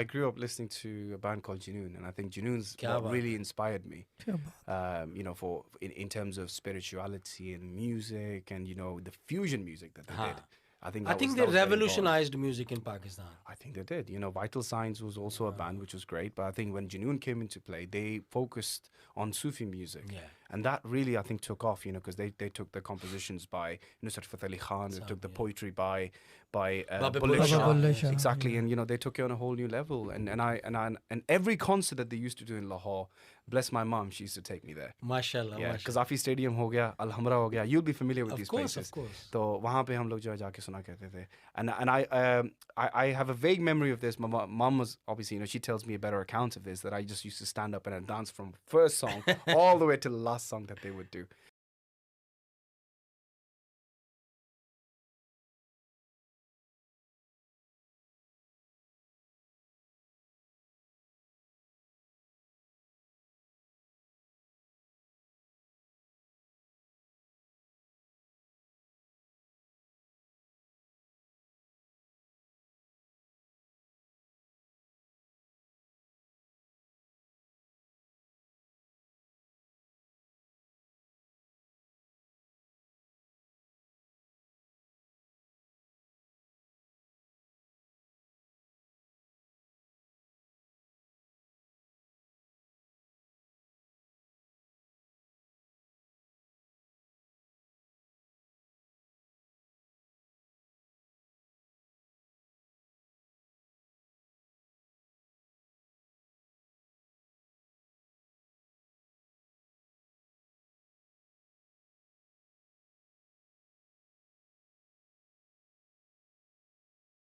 I grew up listening to a band called Junoon, and I think Junoon's Kya what baat really hai. inspired me. क्या बात. You know, for in terms of spirituality and music, and you know the fusion music that they Haan. did. I think I that think was they that was very important. revolutionized music in Pakistan. I think they did. You know, Vital Signs was also a band which was great, but I think when Junoon came into play, they focused on Sufi music. Yeah. And that really, I think, took off, you know, because they took the compositions by Nusrat Fateh Ali Khan, they took the poetry by Baba Bulleh Bulleh Shah. Shah. Bulleh Shah, Exactly, and you know, they took it on a whole new level. And every concert that they used to do in Lahore, bless my mom, she used to take me there. Mashallah, Yeah, mashallah. Qazafi Stadium ho gaya, Al Hamra ho gaya. You'll be familiar with Of these course, places. of course. तो वहाँ पे हम लोग जो है जाके सुना करते थे. And I have a vague memory of this. My mom was obviously, you know, she tells me a better account of this, that I just used to stand up and dance from first song all the way to the last song that they would do.